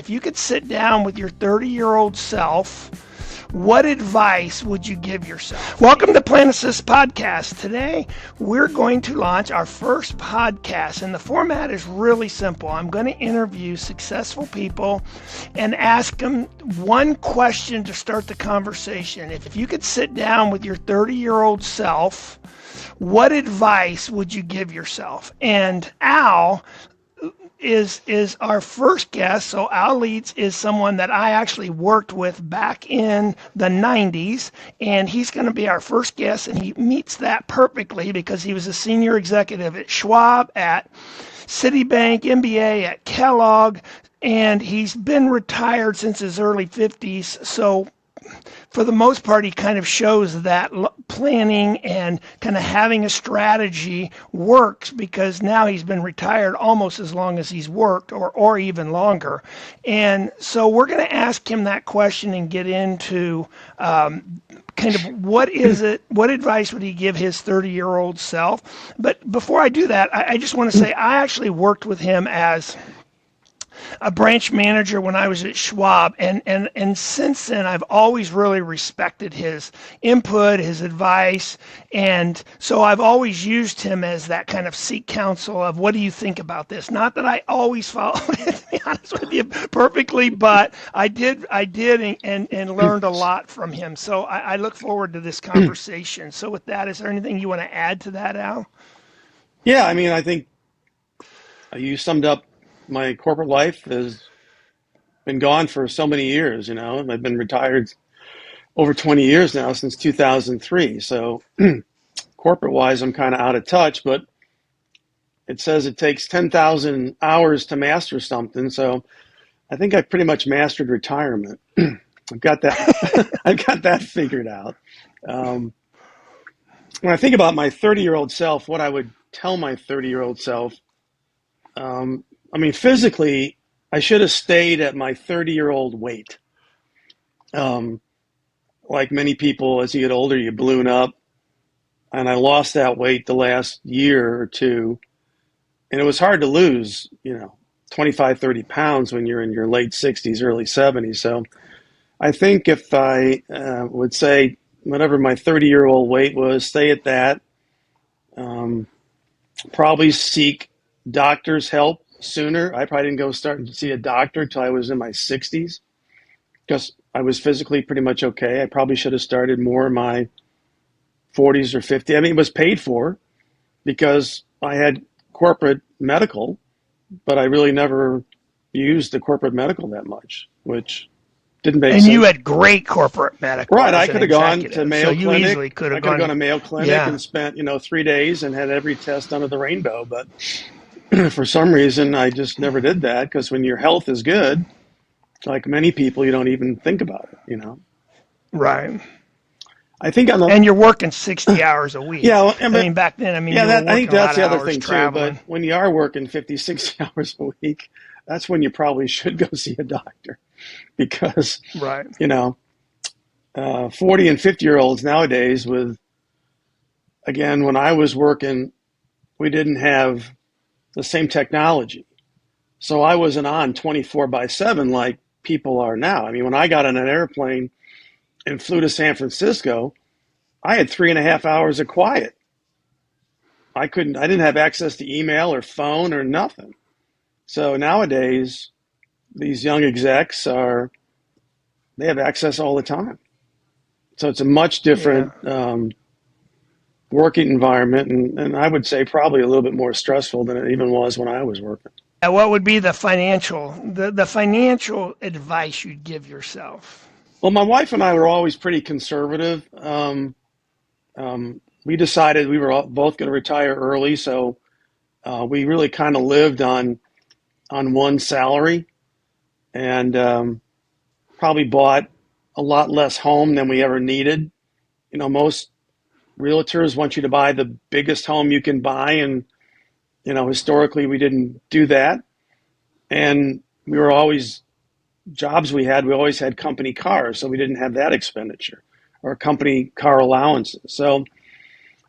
If you could sit down with your 30-year-old self, what advice would you give yourself? Welcome to PlanAssist Podcast. Today, we're going to launch our first podcast, and the format is really simple. I'm going to interview successful people and ask them one question to start the conversation. If you could sit down with your 30-year-old self, what advice would you give yourself? And Al is our first guest. So Al Lietz is someone that I actually worked with back in the 90s, and he's going to be our first guest, and he meets that perfectly because he was a senior executive at Schwab, at Citibank, MBA at Kellogg, and he's been retired since his early 50s. So for the most part, he kind of shows that planning and kind of having a strategy works, because now he's been retired almost as long as he's worked, or even longer. And so we're going to ask him that question and get into kind of what advice would he give his 30-year-old self. But before I do that, I just want to say I actually worked with him as a branch manager when I was at Schwab, and since then I've always really respected his input, his advice, and so I've always used him as that kind of seek counsel of, what do you think about this? Not that I always followed it, to be honest with you, perfectly, but I did and learned a lot from him. So I look forward to this conversation. So with that, is there anything you want to add to that, Al? Yeah, I mean, I think you summed up my corporate life. Has been gone for so many years, I've been retired over 20 years now, since 2003. So corporate wise, I'm kind of out of touch, but it says it takes 10,000 hours to master something. So I think I've pretty much mastered retirement. I've got that, I've got that figured out. When I think about my 30-year-old self, what I would tell my 30-year-old self, I mean, physically, I should have stayed at my 30-year-old weight. Like many people, as you get older, you balloon up. And I lost that weight the last year or two. And it was hard to lose, 25, 30 pounds when you're in your late 60s, early 70s. So I think if I would say whatever my 30-year-old weight was, stay at that. Probably seek doctor's help sooner. I probably didn't go start to see a doctor until I was in my 60s, because I was physically pretty much okay. I probably should have started more in my 40s or 50s. I mean, it was paid for because I had corporate medical, but I really never used the corporate medical that much, which didn't make sense. And you had great corporate medical. Right. I could have gone to Mayo so you Clinic. easily could have I could have gone gone to Mayo Clinic and spent, 3 days and had every test under the rainbow. But for some reason, I just never did that, because when your health is good, like many people, you don't even think about it, Right. I think and you're working 60 hours a week. Yeah, I mean, back then, you were I working think that's a the lot of other thing traveling. too. But when you are working 50, 60 hours a week, that's when you probably should go see a doctor, because, Right. 40 and 50-year-olds nowadays again, when I was working, we didn't have the same technology. So I wasn't on 24/7 like people are now. I mean, when I got on an airplane and flew to San Francisco, I had 3.5 hours of quiet. I didn't have access to email or phone or nothing. So nowadays, these young execs they have access all the time. So it's a much different working environment, and I would say probably a little bit more stressful than it even was when I was working. What would be the financial advice you'd give yourself? Well, my wife and I were always pretty conservative. We decided we were both going to retire early, so we really kind of lived on one salary, and probably bought a lot less home than we ever needed. Most realtors want you to buy the biggest home you can buy, and historically we didn't do that. And we always had company cars, so we didn't have that expenditure or company car allowances. So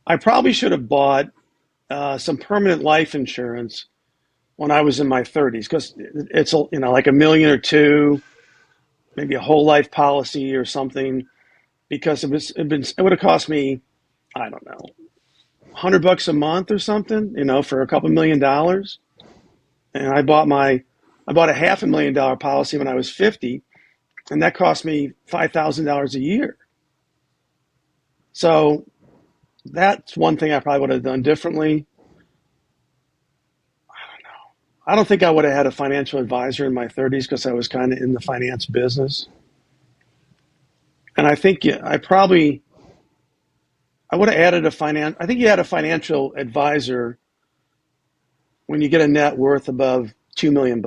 I probably should have bought some permanent life insurance when I was in my 30s, because it's like a million or two, maybe a whole life policy or something, because it would have cost me, I don't know, $100 a month or something, for a couple $1 million. And I bought a $500,000 policy when I was 50, and that cost me $5,000 a year. So that's one thing I probably would have done differently. I don't think I would have had a financial advisor in my 30s because I was kind of in the finance business. And I think I would have added I think you had a financial advisor when you get a net worth above $2 million.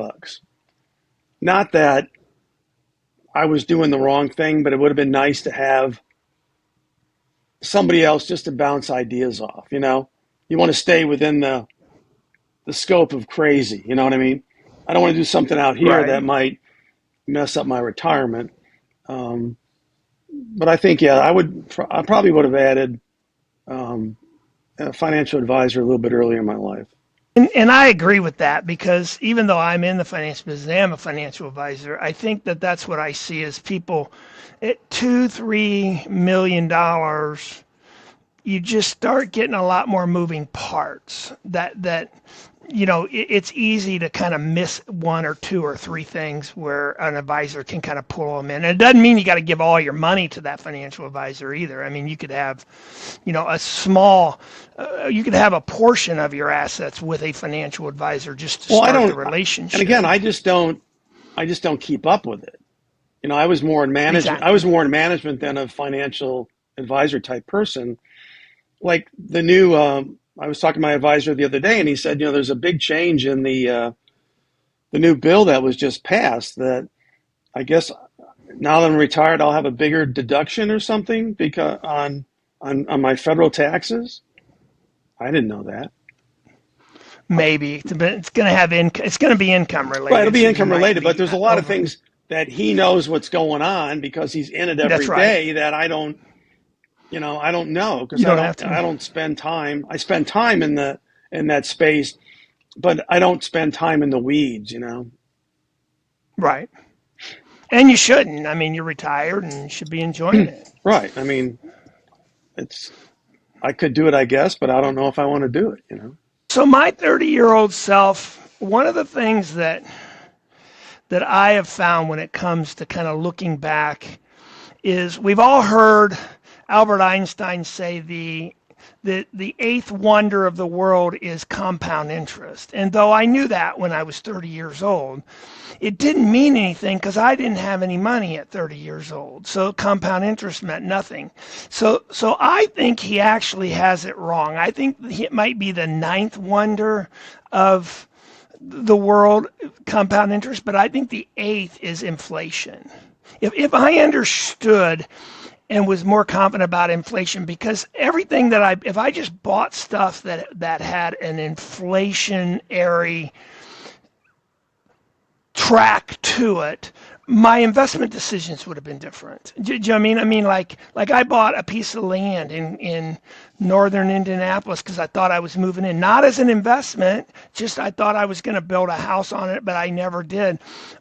Not that I was doing the wrong thing, but it would have been nice to have somebody else just to bounce ideas off. You want to stay within the scope of crazy. You know what I mean? I don't want to do something out here Right. that might mess up my retirement. But I think, yeah, I probably would have added a financial advisor a little bit earlier in my life. And I agree with that, because even though I'm in the finance business, I am a financial advisor. I think that that's what I see as people at $2-3 million. You just start getting a lot more moving parts that it's easy to kind of miss one or two or three things where an advisor can kind of pull them in. And it doesn't mean you got to give all your money to that financial advisor either. I mean, you could have, you could have a portion of your assets with a financial advisor just to start the relationship. And again, I just don't keep up with it. I was more in management. Exactly. I was more in management than a financial advisor type person. Like the new, I was talking to my advisor the other day, and he said, there's a big change in the new bill that was just passed. That I guess now that I'm retired, I'll have a bigger deduction or something because on my federal taxes. I didn't know that. Maybe it's going to have it's going to be income related. Right, it'll be income related, but there's a lot of things that he knows what's going on because he's in it every day that I don't. I don't know because I don't spend time. I spend time in that space, but I don't spend time in the weeds. Right. And you shouldn't. I mean, you're retired and you should be enjoying it. Right. I mean, I could do it, I guess, but I don't know if I want to do it. So my 30-year-old self, one of the things that I have found when it comes to kind of looking back is we've all heard Albert Einstein say the eighth wonder of the world is compound interest. And though I knew that when I was 30 years old, it didn't mean anything because I didn't have any money at 30 years old. So compound interest meant nothing. So I think he actually has it wrong. I think it might be the ninth wonder of the world, compound interest, but I think the eighth is inflation. If I understood and was more confident about inflation, because everything if I just bought stuff that had an inflationary track to it, my investment decisions would have been different. Do you know what I mean? I mean, like I bought a piece of land in northern Indianapolis because I thought I was moving in, not as an investment, just I thought I was going to build a house on it, but I never did.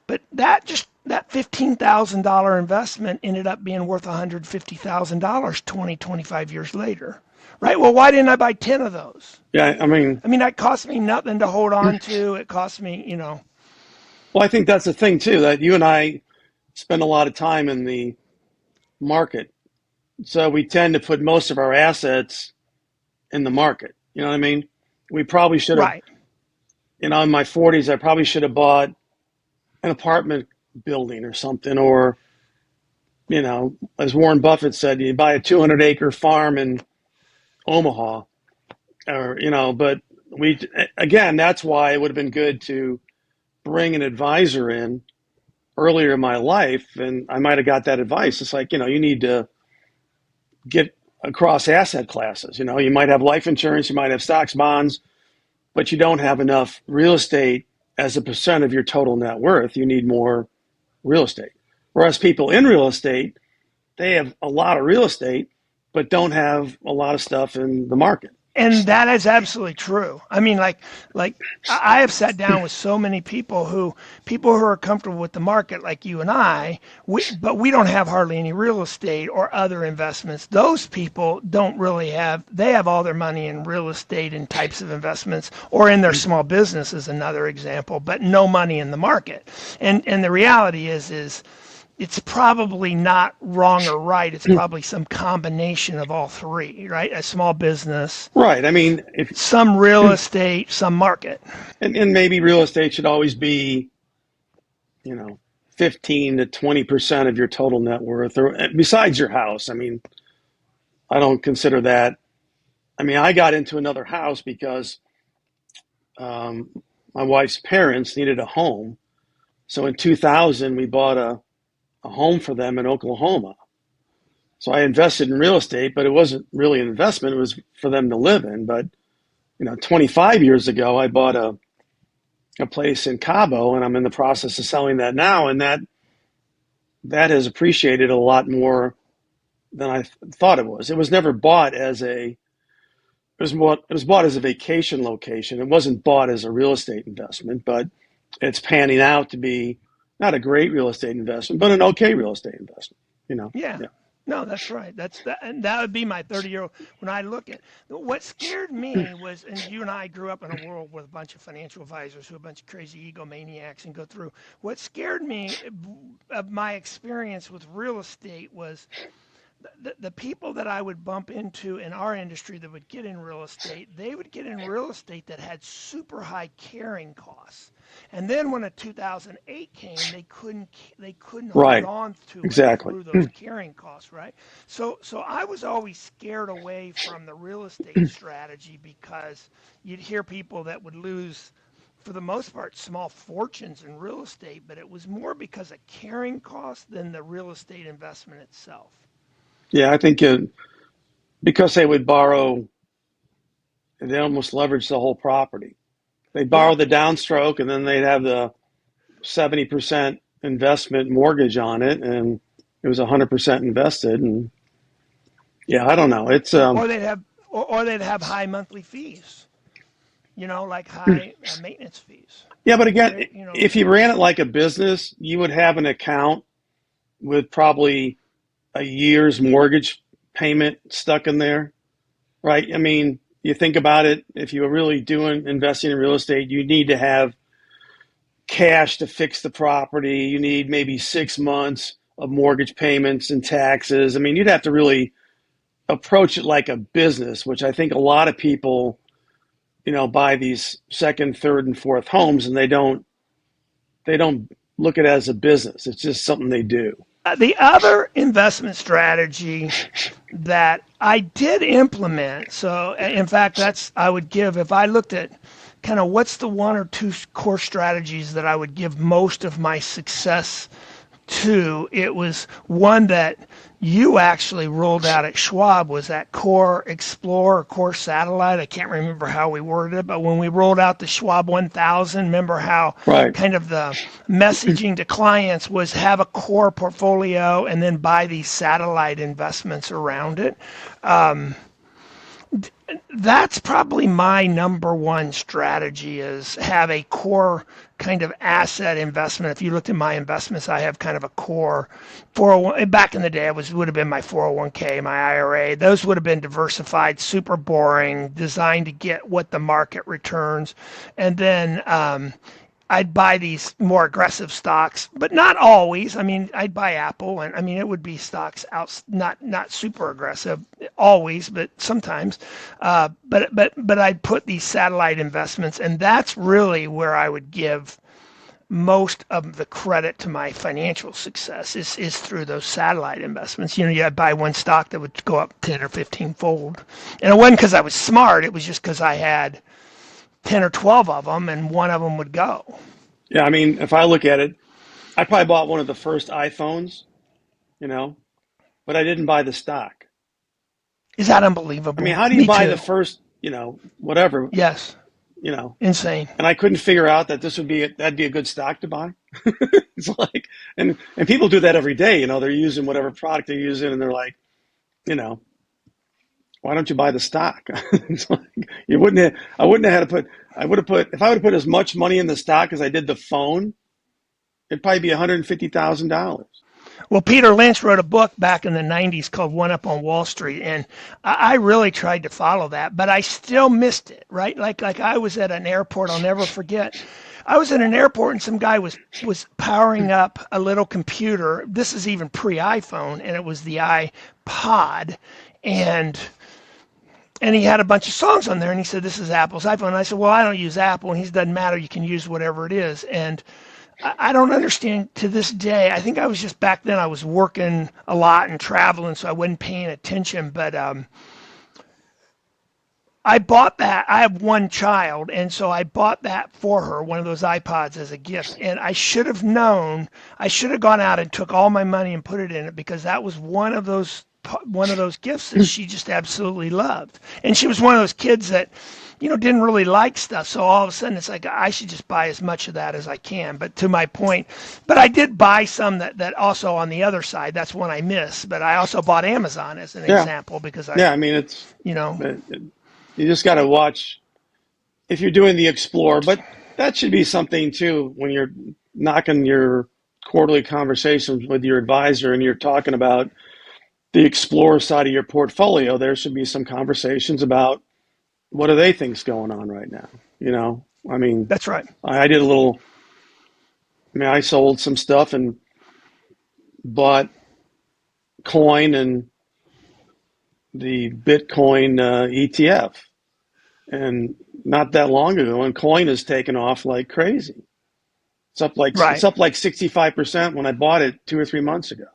But that $15,000 investment ended up being worth $150,000 25 years later. Right? Well, why didn't I buy 10 of those? Yeah, I mean, that cost me nothing to hold on to. It cost me, Well, I think that's the thing too, that you and I spend a lot of time in the market. So we tend to put most of our assets in the market. You know what I mean? We probably should have, right. In my 40s, I probably should have bought an apartment building or something, or, as Warren Buffett said, you buy a 200-acre farm in Omaha, or, but again, that's why it would have been good to bring an advisor in earlier in my life, and I might have got that advice. It's like, you need to get across asset classes. You might have life insurance, you might have stocks, bonds, but you don't have enough real estate as a percent of your total net worth. You need more real estate. Whereas people in real estate, they have a lot of real estate, but don't have a lot of stuff in the market. And that is absolutely true. I mean, like I have sat down with so many people who are comfortable with the market, like you and I. But we don't have hardly any real estate or other investments. Those people don't really have. They have all their money in real estate and types of investments, or in their small business is another example, but no money in the market. And the reality is it's probably not wrong or right. It's probably some combination of all three, right? A small business, Right. I mean, if some real estate, some market. and maybe real estate should always be, 15 to 20% of your total net worth, or besides your house. I mean, I don't consider that. I mean, I got into another house because um, my wife's parents needed a home. So in 2000, we bought a home for them in Oklahoma. So I invested in real estate, but it wasn't really an investment. It was for them to live in. But, 25 years ago, I bought a place in Cabo, and I'm in the process of selling that now. And that has appreciated a lot more than I thought it was. It was never bought as it was bought as a vacation location. It wasn't bought as a real estate investment, but it's panning out to be not a great real estate investment, but an okay real estate investment. Yeah. Yeah. No, that's right. That's that, and that would be my 30-year-old. When I look at what scared me was, and you and I grew up in a world with a bunch of financial advisors who are a bunch of crazy egomaniacs and go through. What scared me of my experience with real estate was the people that I would bump into in our industry that would get in real estate, they would get in real estate that had super high carrying costs. And then when a 2008 came, they couldn't hold Right. on to it Exactly. through those carrying costs, right? So I was always scared away from the real estate strategy because you'd hear people that would lose, for the most part, small fortunes in real estate, but it was more because of carrying costs than the real estate investment itself. Yeah, I think because they would borrow, they almost leverage the whole property. They'd borrow Yeah. the downstroke, and then they'd have the 70% investment mortgage on it, and it was 100% invested. And yeah, I don't know. It's Or they'd have high monthly fees, like high maintenance fees. yeah, but again, They, if you ran it like a business, you would have an account with probably a year's mortgage payment stuck in there, right? I mean, you think about it, if you were really doing investing in real estate, you need to have cash to fix the property. You need maybe 6 months of mortgage payments and taxes. I mean, you'd have to really approach it like a business, which I think a lot of people, buy these second, third, and fourth homes, and they don't look at it as a business. It's just something they do. the other investment strategy that I did implement. So, in fact, I would give, if I looked at kind of what's the one or two core strategies that I would give most of my success to, it was one that you actually rolled out at Schwab, was that Core Explorer, Core Satellite. I can't remember how we worded it, but when we rolled out the Schwab 1000, remember how Right. kind of the messaging to clients was have a core portfolio and then buy these satellite investments around it. That's probably my number one strategy, is have a core kind of asset investment. If you looked at my investments, I have kind of a core 401. Back in the day, it would have been my 401k, my IRA. Those would have been diversified, super boring, designed to get what the market returns. And then I'd buy these more aggressive stocks, but not always. I mean, I'd buy Apple, and I mean it would be stocks out, not super aggressive always, but sometimes. But I'd put these satellite investments, and that's really where I would give most of the credit to my financial success is through those satellite investments. I'd buy one stock that would go up 10 or 15 fold, and it wasn't because I was smart. It was just because I had 10 or 12 of them, and one of them would go. Yeah, I mean, if I look at it, I probably bought one of the first iPhones, you know, but I didn't buy the stock. Is that I mean, unbelievable? how do you Me buy too. the first, whatever, Yes. you know? Insane. And I couldn't figure out that that'd be a good stock to buy. It's like, and people do that every day, they're using whatever product they're using, and they're like, you know, why don't you buy the stock? It's like, you wouldn't have, I wouldn't have had to put, I would have put, if I would have put as much money in the stock as I did the phone, it'd probably be $150,000. Well, Peter Lynch wrote a book back in the 90s called One Up on Wall Street, and I really tried to follow that, but I still missed it, right? Like I was at an airport, I'll never forget. I was at an airport and some guy was powering up a little computer. This is even pre-iPhone, and it was the iPod, and he had a bunch of songs on there, and he said, "This is Apple's iPhone." And I said, "Well, I don't use Apple," and he said, "Doesn't matter, you can use whatever it is." And I don't understand to this day. I think I was just back then, I was working a lot and traveling, so I wasn't paying attention. But I bought that. I have one child, and so I bought that for her, one of those iPods as a gift. And I should have known, I should have gone out and took all my money and put it in it, because that was one of those gifts that she just absolutely loved. And she was one of those kids that, didn't really like stuff. So all of a sudden it's like, I should just buy as much of that as I can. But to my point, but I did buy some that also on the other side, that's one I missed. But I also bought Amazon as an example, because I mean, it's, you just got to watch if you're doing the Explore, but that should be something too, when you're knocking your quarterly conversations with your advisor and you're talking about the Explore side of your portfolio, there should be some conversations about what do they think's going on right now. I mean, that's right. I did I sold some stuff and bought coin and the Bitcoin ETF. And not that long ago, and coin has taken off like crazy. It's up like 65% when I bought it 2 or 3 months ago.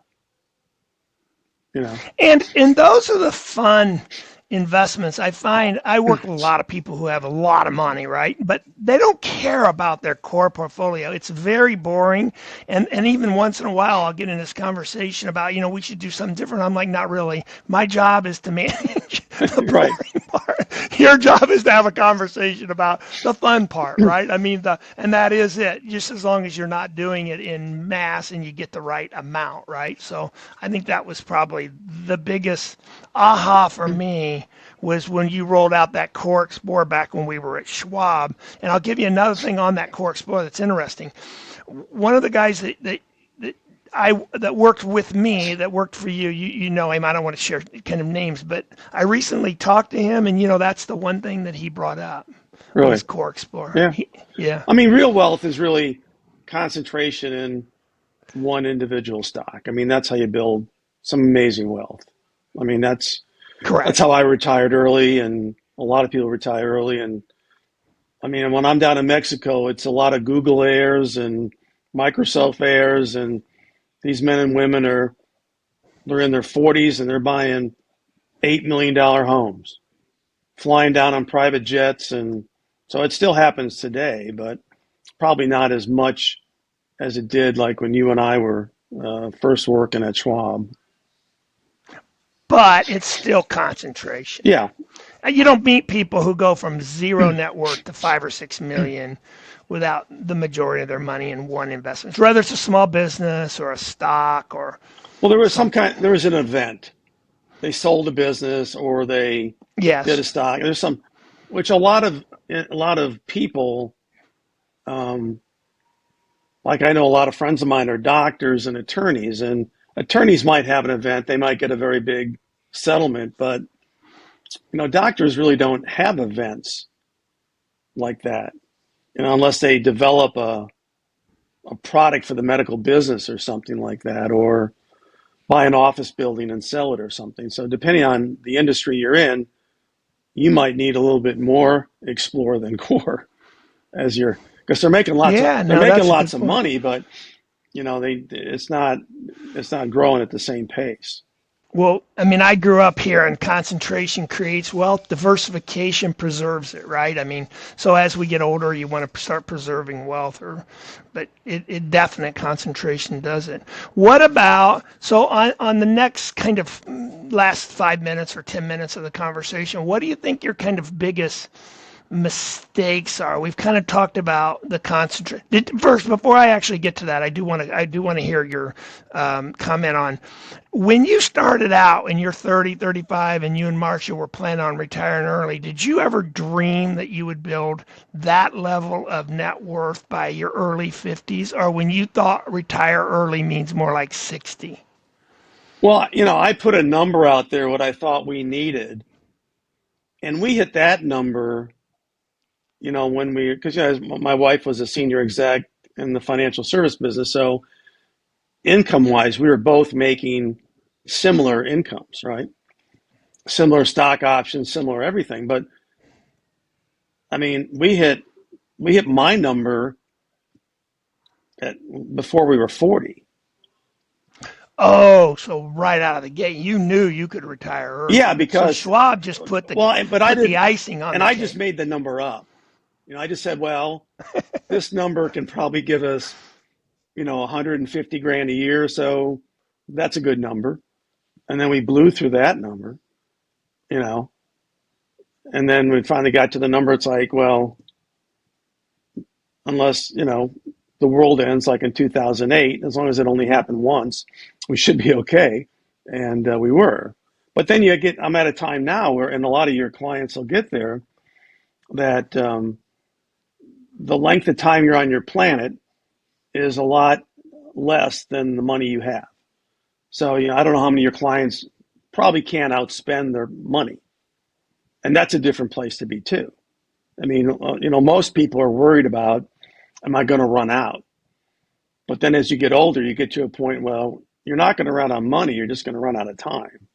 And those are the fun investments. I find I work with a lot of people who have a lot of money, right? But they don't care about their core portfolio. It's very boring. And even once in a while, I'll get in this conversation about, we should do something different. I'm like, not really. My job is to manage the boring part. Your job is to have a conversation about the fun part, right? I mean, and that is it, just as long as you're not doing it in mass and you get the right amount, right? So I think that was probably the biggest aha for me, was when you rolled out that Core Explorer back when we were at Schwab. And I'll give you another thing on that Core Explorer that's interesting. One of the guys that worked with me, that worked for you, you know him. I don't want to share kind of names, but I recently talked to him, and that's the one thing that he brought up. Really? Was Core Explorer. Yeah. Yeah. I mean, real wealth is really concentration in one individual stock. I mean, that's how you build some amazing wealth. I mean, that's correct. That's how I retired early, and a lot of people retire early. And I mean, when I'm down in Mexico, it's a lot of Google heirs and Microsoft heirs, and these men and women they're in their 40s and they're buying $8 million homes, flying down on private jets. And so it still happens today, but probably not as much as it did like when you and I were first working at Schwab. But it's still concentration. Yeah. You don't meet people who go from zero net worth to 5 or 6 million without the majority of their money in one investment. Whether it's a small business or a stock or. Well, there was an event. They sold a business or they did a stock. There's some, which a lot of people, like I know a lot of friends of mine are doctors and attorneys, and attorneys might have an event. They might get a very big settlement, but doctors really don't have events like that, unless they develop a product for the medical business or something like that, or buy an office building and sell it or something. So depending on the industry you're in, you might need a little bit more Explorer than Core because they're making lots of money, but it's not growing at the same pace. Well, I mean, I grew up here, and concentration creates wealth. Diversification preserves it, right? I mean, so as we get older, you want to start preserving wealth, but it definite concentration does it. What about, so on the next kind of last 5 minutes or 10 minutes of the conversation, what do you think your kind of biggest mistakes are? We've kind of talked about the concentrate. First, before I actually get to that, I do want to hear your comment on when you started out and you're 30, 35, and you and Marcia were planning on retiring early. Did you ever dream that you would build that level of net worth by your early 50s, or when you thought retire early means more like 60? Well, I put a number out there, what I thought we needed, and we hit that number, because my wife was a senior exec in the financial service business. So income wise, we were both making similar incomes, right? Similar stock options, similar everything. But I mean, we hit my number before we were 40. Oh, so right out of the gate, you knew you could retire Yeah, early. So because Schwab just put the but I put the didn't, icing on and the I just cake. made the number up. I just said, well, this number can probably give us, 150 grand a year, so that's a good number. And then we blew through that number, you know, and then we finally got to the number. It's like, well, unless, the world ends like in 2008, as long as it only happened once, we should be okay. And we were. But then I'm at a time now where, and a lot of your clients will get there, that the length of time you're on your planet is a lot less than the money you have. So, I don't know how many of your clients probably can't outspend their money. And that's a different place to be too. I mean, most people are worried about, am I going to run out? But then as you get older, you get to a point, well, you're not going to run out of money. You're just going to run out of time.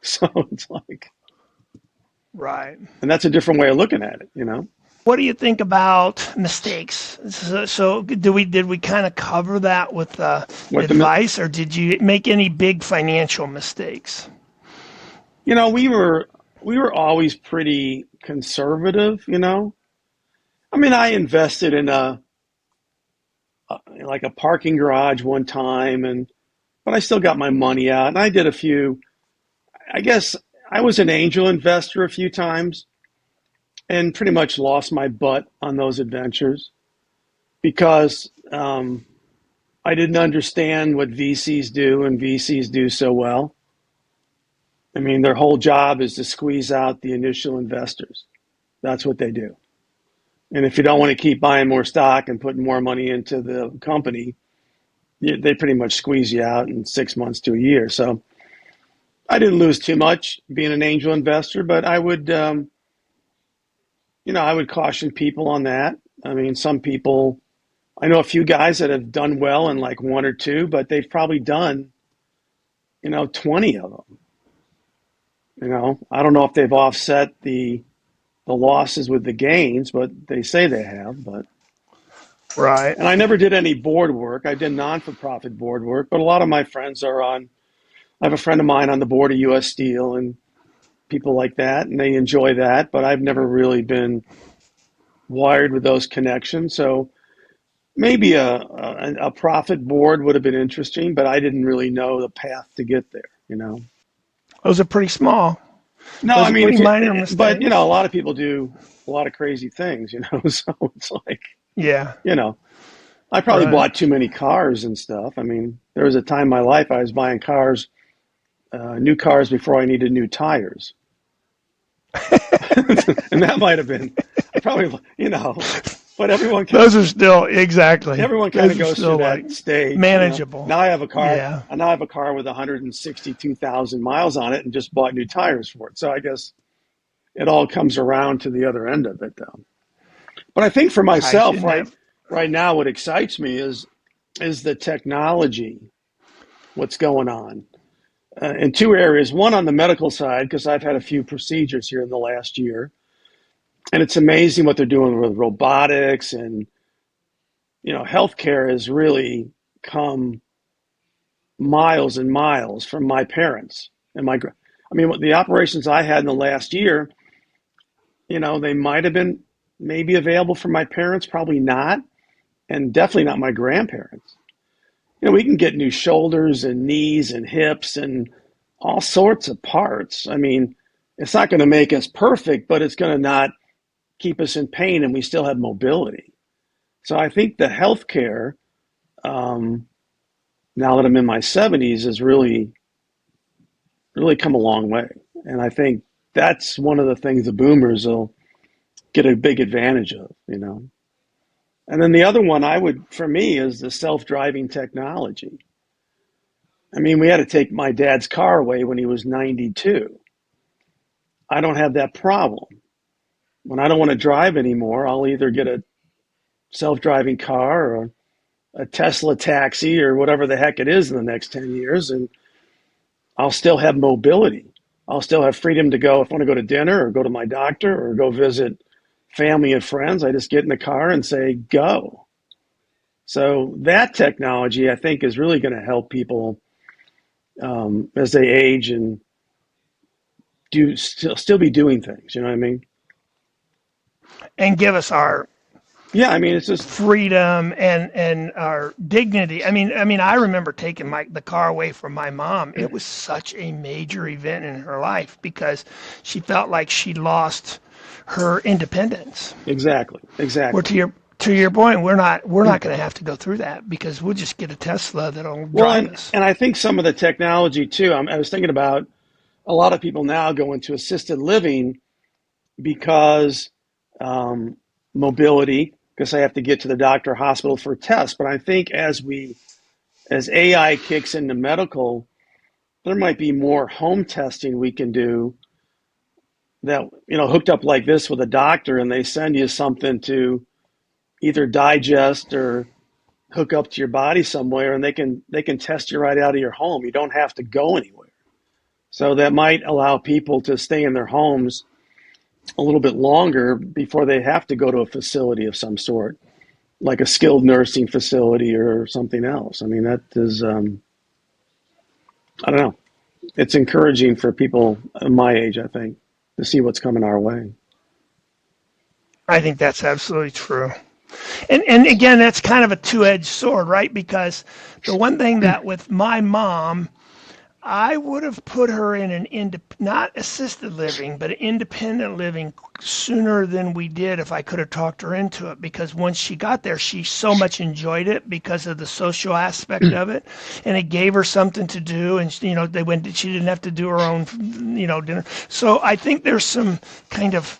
So it's like, Right. and that's a different way of looking at it, What do you think about mistakes? So did we kind of cover that with What the, advice, or did you make any big financial mistakes? we were always pretty conservative. I mean, I invested in like a parking garage one time, but I still got my money out, and I did a few. I guess I was an angel investor a few times, and pretty much lost my butt on those adventures because I didn't understand what VCs do, and VCs do so well. I mean, their whole job is to squeeze out the initial investors. That's what they do. And if you don't want to keep buying more stock and putting more money into the company, they pretty much squeeze you out in 6 months to a year. So I didn't lose too much being an angel investor, but I would, I would caution people on that. I mean, some people, I know a few guys that have done well in like one or two, but they've probably done, 20 of them. I don't know if they've offset the losses with the gains, but they say they have. But Right. and I never did any board work. I did non-for-profit board work, but a lot of my friends are on. I have a friend of mine on the board of U.S. Steel and people like that, and they enjoy that. But I've never really been wired with those connections. So maybe a profit board would have been interesting, but I didn't really know the path to get there. Those are pretty small. No, Those I are mean, pretty minor but mistakes. a lot of people do a lot of crazy things. So it's like, Yeah. you know, I probably Right. bought too many cars and stuff. I mean, there was a time in my life I was buying cars, new cars before I needed new tires. And that might have been, I probably, but Those are still exactly. everyone kind of Those are goes through still that like stage. manageable. Now I have a car, Yeah. and now I have a car with 162,000 miles on it and just bought new tires for it. So I guess it all comes around to the other end of it, though. But I think for Gosh, myself, isn't that right now, what excites me is the technology, what's going on in two areas. One on the medical side, because I've had a few procedures here in the last year, and it's amazing what they're doing with robotics and healthcare has really come miles and miles from my parents and I mean, the operations I had in the last year, they might have been maybe available for my parents, probably not, and definitely not my grandparents. We can get new shoulders and knees and hips and all sorts of parts. I mean, it's not going to make us perfect, but it's going to not keep us in pain and we still have mobility. So I think the healthcare, now that I'm in my 70s, has really, really come a long way. And I think that's one of the things the boomers will get a big advantage of, you know. And then the other one for me, is the self-driving technology. I mean, we had to take my dad's car away when he was 92. I don't have that problem. When I don't want to drive anymore, I'll either get a self-driving car or a Tesla taxi or whatever the heck it is in the next 10 years, and I'll still have mobility. I'll still have freedom to go if I want to go to dinner or go to my doctor or go visit family and friends. I just get in the car and say, go. So that technology, I think, is really going to help people as they age and still be doing things. You know what I mean? And give us our Yeah, I mean, it's just freedom and our dignity. I remember taking the car away from my mom. It was such a major event in her life because she felt like she lost her independence. exactly. Where to your point, we're not going to have to go through that because we'll just get a Tesla that'll Well, drive and, us. and I think some of the technology too, I was thinking about a lot of people now go into assisted living because mobility, because they have to get to the doctor or hospital for tests. But I think as AI kicks into medical, there might be more home testing we can do that, hooked up like this with a doctor, and they send you something to either digest or hook up to your body somewhere, and they can test you right out of your home. You don't have to go anywhere. So that might allow people to stay in their homes a little bit longer before they have to go to a facility of some sort, like a skilled nursing facility or something else. I mean, that is, I don't know. It's encouraging for people my age, I think, to see what's coming our way. I think that's absolutely true. And again, that's kind of a two-edged sword, right? Because the one thing that with my mom, I would have put her in not assisted living, but independent living sooner than we did if I could have talked her into it. Because once she got there, she so much enjoyed it because of the social aspect of it, and it gave her something to do. And she didn't have to do her own, dinner. So I think there's some kind of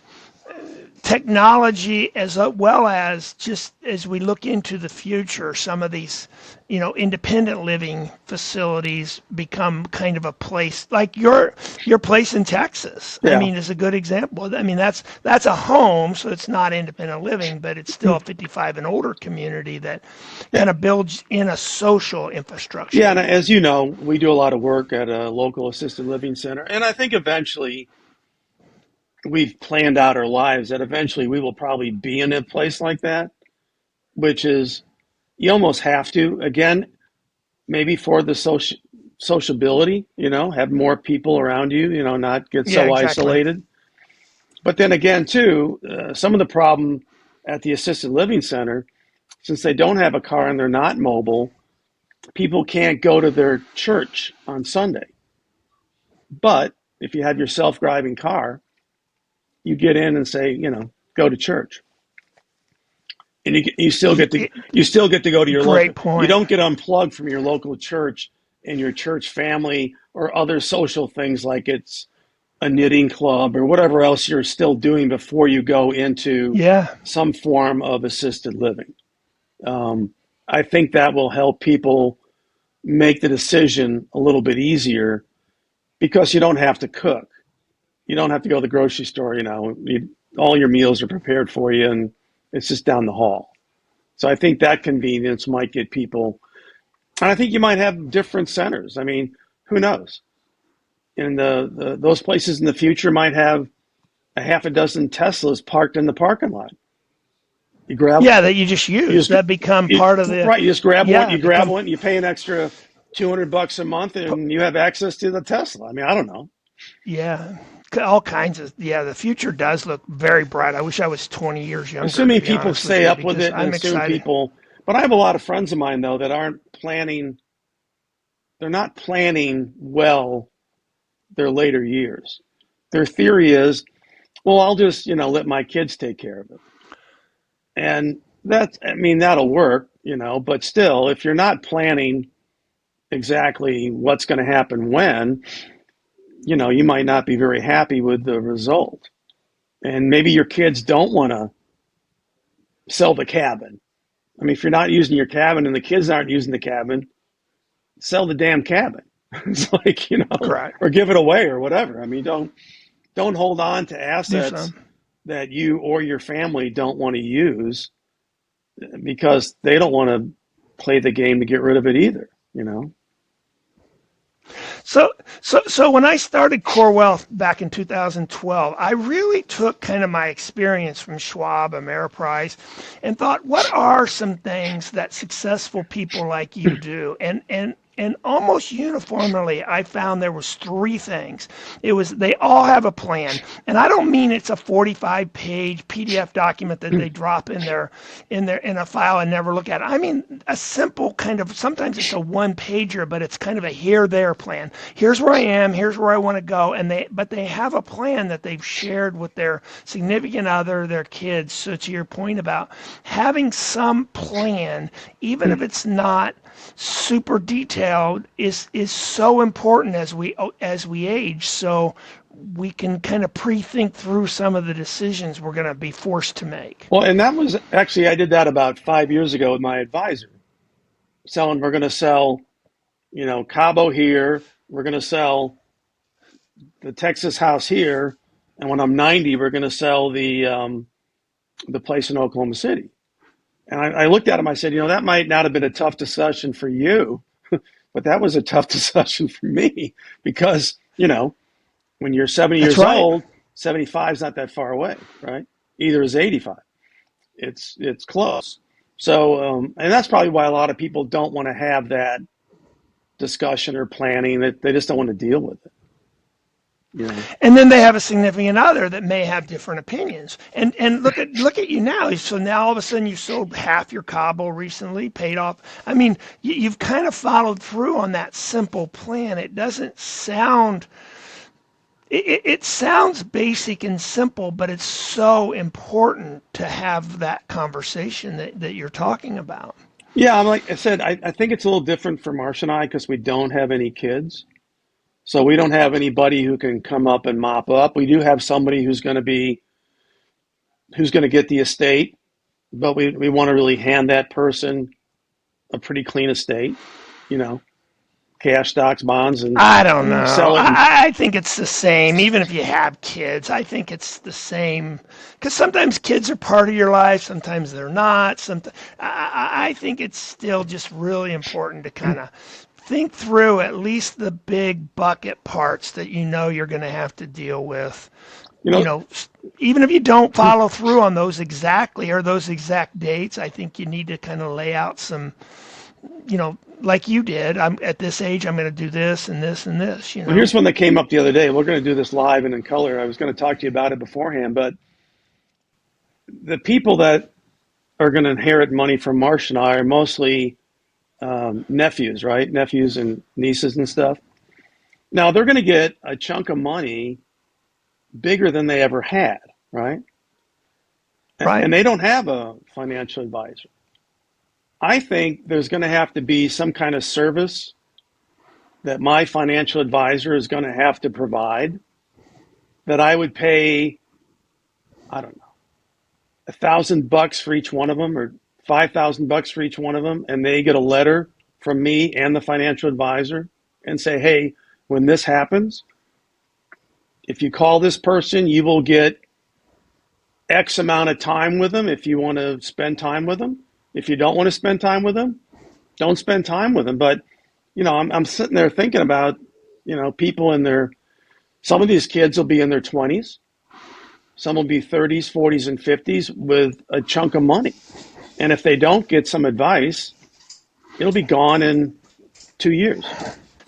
technology as well as just as we look into the future, some of these, independent living facilities become kind of a place like your place in Texas. Yeah. Is a good example. That's a home, so it's not independent living, but it's still a 55 and older community that kind of builds in a social infrastructure. Yeah, and as you know, we do a lot of work at a local assisted living center, and I think eventually we've planned out our lives that eventually we will probably be in a place like that, which is you almost have to, again, maybe for the sociability, have more people around you, not get Yeah, so exactly. isolated. But then again, too, some of the problem at the assisted living center, since they don't have a car and they're not mobile, people can't go to their church on Sunday. But if you have your self-driving car, you get in and say, go to church, and you still get to go to your local. Great You point. don't get unplugged from your local church and your church family or other social things like it's a knitting club or whatever else you're still doing before you go into Yeah. some form of assisted living. I think that will help people make the decision a little bit easier because you don't have to cook. You don't have to go to the grocery store. All your meals are prepared for you, and it's just down the hall. So I think that convenience might get people, and I think you might have different centers. I mean, who knows? And those places in the future might have a half a dozen Teslas parked in the parking lot. You grab, Yeah, that you just you use just, that become part of the. right. You just grab one. Yeah, You grab become one. You pay an extra $200 a month, and you have access to the Tesla. I mean, I don't know. Yeah, all kinds of. Yeah, the future does look very bright. I wish I was 20 years younger, to Assuming be people honest with stay you, up with because it, and I'm assume excited. people. But I have a lot of friends of mine though that aren't planning. They're not planning well their later years. Their theory is, well, I'll just, let my kids take care of it. And that'll work, but still, if you're not planning exactly what's going to happen when, you might not be very happy with the result. And maybe your kids don't want to sell the cabin. I mean, if you're not using your cabin and the kids aren't using the cabin, sell the damn cabin. It's like, Correct. or give it away or whatever. I mean, don't hold on to Do assets some. that you or your family don't want to use because they don't want to play the game to get rid of it either. So when I started Core Wealth back in 2012, I really took kind of my experience from Schwab, Ameriprise, and thought, what are some things that successful people like you do? And almost uniformly, I found there was three things. It was they all have a plan, and I don't mean it's a 45-page PDF document that they drop in a file and never look at it. I mean a simple kind of, sometimes it's a one-pager, but it's kind of a here-there plan. Here's where I am. Here's where I want to go, but they have a plan that they've shared with their significant other, their kids. So to your point about having some plan, even if it's not super detailed, is so important as we age, so we can kind of pre-think through some of the decisions we're going to be forced to make. Well, and that was actually, I did that about 5 years ago with my advisor. We're going to sell, Cabo here. We're going to sell the Texas house here. And when I'm 90, we're going to sell the place in Oklahoma City. And I looked at him, I said, that might not have been a tough discussion for you, but that was a tough discussion for me because, when you're 70 That's years right. old, 75 is not that far away, right? Either is 85. It's close. So, and that's probably why a lot of people don't want to have that discussion or planning, that they just don't want to deal with it. And then they have a significant other that may have different opinions. And look at you now. So now all of a sudden you sold half your Cabo recently, paid off. I mean, you've kind of followed through on that simple plan. It doesn't sound. It sounds basic and simple, but it's so important to have that conversation that you're talking about. Yeah, like I said, I think it's a little different for Marcia and I because we don't have any kids. So we don't have anybody who can come up and mop up. We do have somebody who's going to get the estate, but we want to really hand that person a pretty clean estate, cash, stocks, bonds, and I don't know. sell it. I think it's the same, even if you have kids. I think it's the same because sometimes kids are part of your life, sometimes they're not. I think it's still just really important to kind of think through at least the big bucket parts that you're going to have to deal with. Even if you don't follow through on those exactly or those exact dates, I think you need to kind of lay out some, like you did. I'm at this age, I'm going to do this and this and this. Well, here's one that came up the other day. We're going to do this live and in color. I was going to talk to you about it beforehand, but the people that are going to inherit money from Marsh and I are mostly nephews, right? Nephews and nieces and stuff. Now they're going to get a chunk of money bigger than they ever had, right? Right. And they don't have a financial advisor. I think there's going to have to be some kind of service that my financial advisor is going to have to provide that I would pay, I don't know, $1,000 for each one of them or $5,000 for each one of them. And they get a letter from me and the financial advisor and say, hey, when this happens, if you call this person, you will get X amount of time with them if you want to spend time with them. If you don't want to spend time with them, don't spend time with them. But, I'm sitting there thinking about, people some of these kids will be in their 20s. Some will be 30s, 40s, and 50s with a chunk of money. And if they don't get some advice, it'll be gone in 2 years.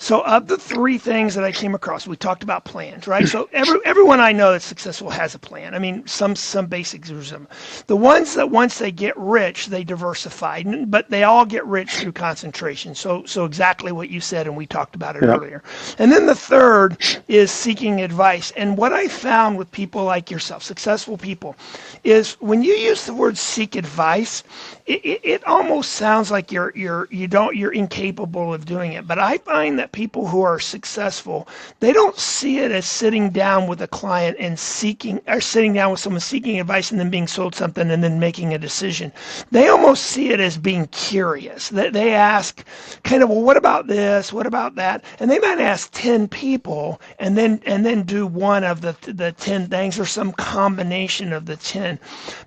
So, of the three things that I came across, we talked about plans, right? So, everyone I know that's successful has a plan. I mean, some basics are some. The ones that once they get rich, they diversify, but they all get rich through concentration. So exactly what you said, and we talked about it Yeah. earlier. And then the third is seeking advice. And what I found with people like yourself, successful people, is when you use the word seek advice, it almost sounds like you're incapable of doing it. But I find that people who are successful, they don't see it as sitting down with a client and seeking, or sitting down with someone seeking advice and then being sold something and then making a decision. They almost see it as being curious. They ask kind of, well, what about this? What about that? And they might ask 10 people and then do one of the 10 things or some combination of the 10.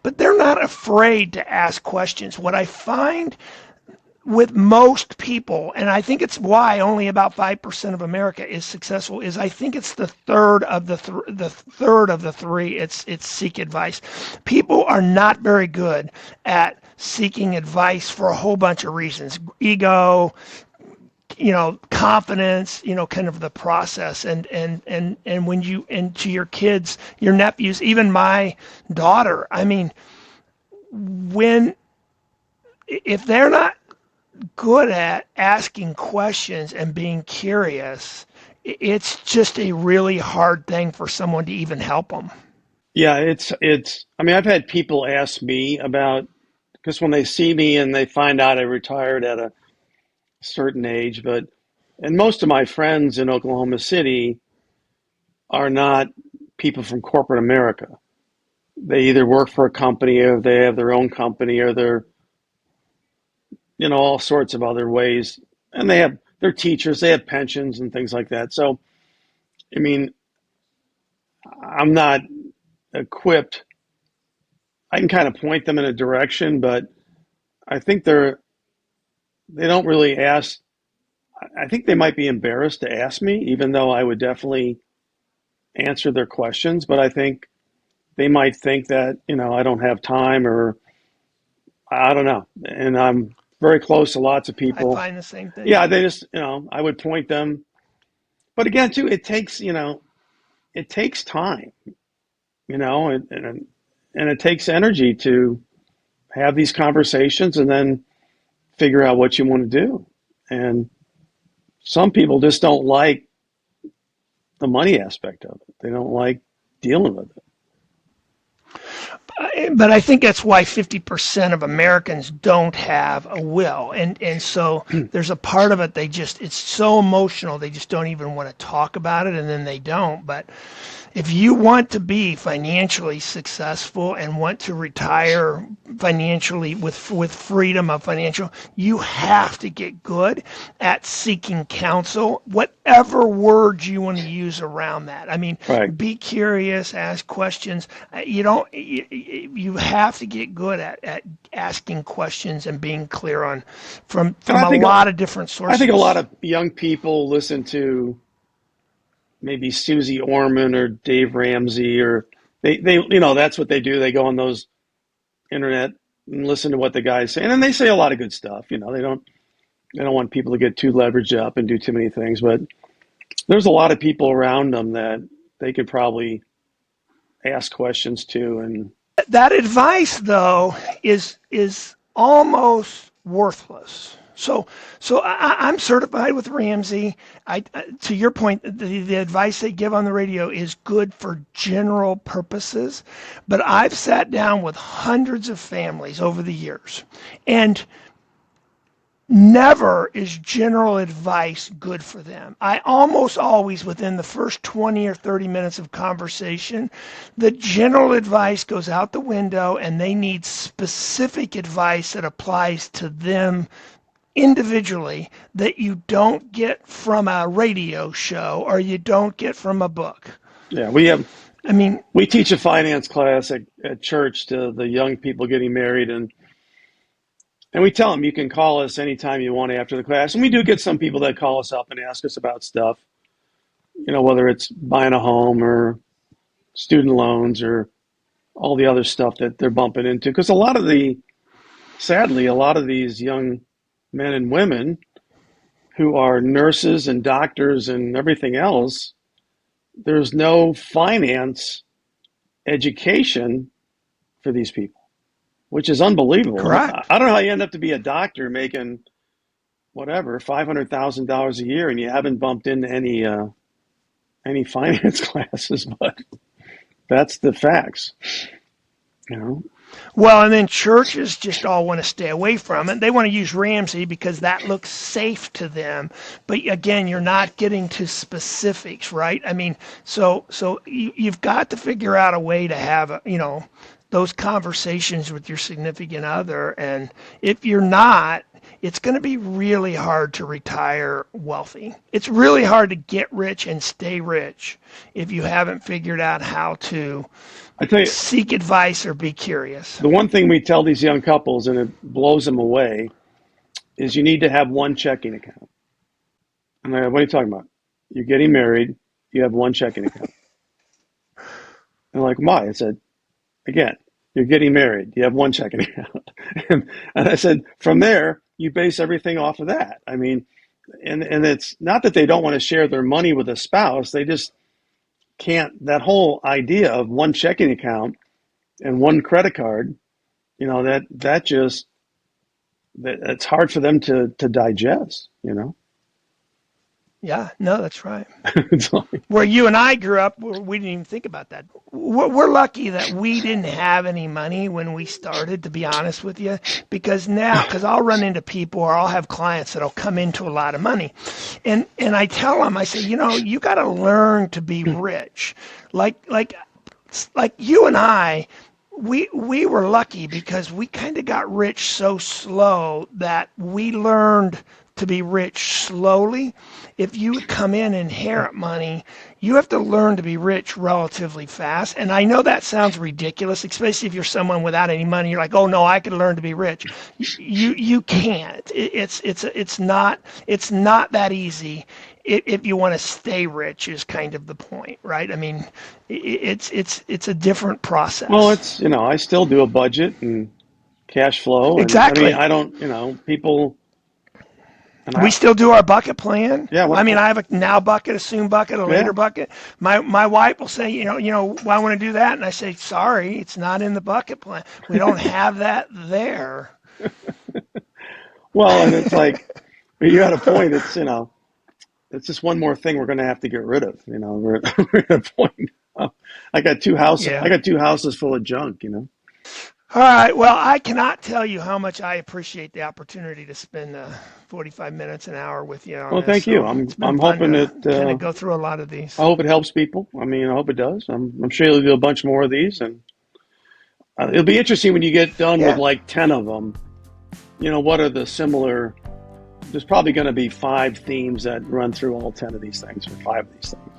But they're not afraid to ask questions. What I find with most people, and I think it's why only about 5% of America is successful, is I think it's the third of the third of the three. It's seek advice. People are not very good at seeking advice for a whole bunch of reasons. Ego, confidence, kind of the process. And when you, and to your kids, your nephews, even my daughter, I mean, when, if they're not good at asking questions and being curious, it's just a really hard thing for someone to even help them. Yeah, I mean, I've had people ask me about, because when they see me and they find out I retired at a certain age, and most of my friends in Oklahoma City are not people from corporate America. They either work for a company or they have their own company or they're, all sorts of other ways. And they're teachers, they have pensions and things like that. So, I mean, I'm not equipped. I can kind of point them in a direction, but I think they don't really ask. I think they might be embarrassed to ask me, even though I would definitely answer their questions. But I think they might think that, I don't have time or I don't know. And I'm very close to lots of I people. find the same thing. Yeah, they just, I would point them. But again, too, it takes time, and it takes energy to have these conversations and then figure out what you want to do. And some people just don't like the money aspect of it. They don't like dealing with it. But I think that's why 50% of Americans don't have a will. And so there's a part of it, it's so emotional, they just don't even want to talk about it, and then they don't. But if you want to be financially successful and want to retire financially with freedom of financial, you have to get good at seeking counsel, whatever words you want to use around that. I mean, Right. be curious, ask questions. You have to get good at asking questions and being clear on from And a lot of different I think a lot sources. of young people listen to maybe Susie Orman or Dave Ramsey, or they that's what they do. They go on those internet and listen to what the guys say, and then they say a lot of good stuff. They don't want people to get too leveraged up and do too many things, but there's a lot of people around them that they could probably ask questions to. And That advice, though, is almost worthless. I'm certified with Ramsey. To your point, the advice they give on the radio is good for general purposes, but I've sat down with hundreds of families over the years, and never is general advice good for them. I almost always, within the first 20 or 30 minutes of conversation, the general advice goes out the window and they need specific advice that applies to them individually, that you don't get from a radio show or you don't get from a book. yeah, I mean, we teach a finance class at church to the young people getting married, and we tell them you can call us anytime you want after the class. And we do get some people that call us up and ask us about stuff, whether it's buying a home or student loans or all the other stuff that they're bumping into. Because sadly, a lot of these young men and women who are nurses and doctors and everything else, there's no finance education for these people, which is unbelievable. Correct. I don't know how you end up to be a doctor making whatever $500,000 a year and you haven't bumped into any finance classes, but that's the facts, you know. Well, and then churches just all want to stay away from it. They want to use Ramsey because that looks safe to them. But again, you're not getting to specifics, right? I mean, so you've got to figure out a way to have, those conversations with your significant other. And if you're not, it's going to be really hard to retire wealthy. It's really hard to get rich and stay rich if you haven't figured out how to I tell you, seek advice or be curious. the one thing we tell these young couples, and it blows them away, is you need to have one checking account. And I go, what are you talking about? You're getting married, you have one checking account. And I'm like, why? I said, again, you're getting married, you have one checking account. and I said, from there, you base everything off of that. I mean, and it's not that they don't want to share their money with a spouse, they just can't. That whole idea of one checking account and one credit card, that's hard for them to digest, Yeah, no, that's right. It's like, Where you and I grew up, we didn't even think about that. We're lucky that we didn't have any money when we started, to be honest with you, because I'll run into people or I'll have clients that'll come into a lot of money. And I tell them, I say, you got to learn to be rich. Like you and I, we were lucky because we kind of got rich so slow that we learned to be rich slowly. If you come in and inherit money, you have to learn to be rich relatively fast. And I know that sounds ridiculous, especially if you're someone without any money. You're like, oh no, I could learn to be rich. You can't. It's not that easy. If you want to stay rich is kind of the point, right? I mean, it's a different process. well, I still do a budget and cash flow, and I mean, Exactly. I don't people. And We still do our bucket plan. Yeah, I mean, I have a now bucket, a soon bucket, a yeah. later bucket. My wife will say, well, I want to do that, and I say, sorry, it's not in the bucket plan. We don't have that there. Well, and it's like you're at a point. It's just one more thing we're going to have to get rid of. We're at a point. I got two houses. Yeah. I got two houses full of junk. All right. Well, I cannot tell you how much I appreciate the opportunity to spend 45 minutes, an hour with you on Well, this. thank you. So I'm it's been fun hoping to that kind of go through a lot of these. I hope it helps people. I mean, I hope it does. I'm sure you'll do a bunch more of these, and it'll be interesting when you get done with like 10 of them. What are the similar? There's probably going to be 5 themes that run through all 10 of these things, or 5 of these things,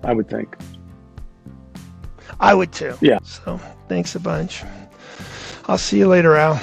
I would think. I would too. Yeah. So thanks a bunch. I'll see you later, Al.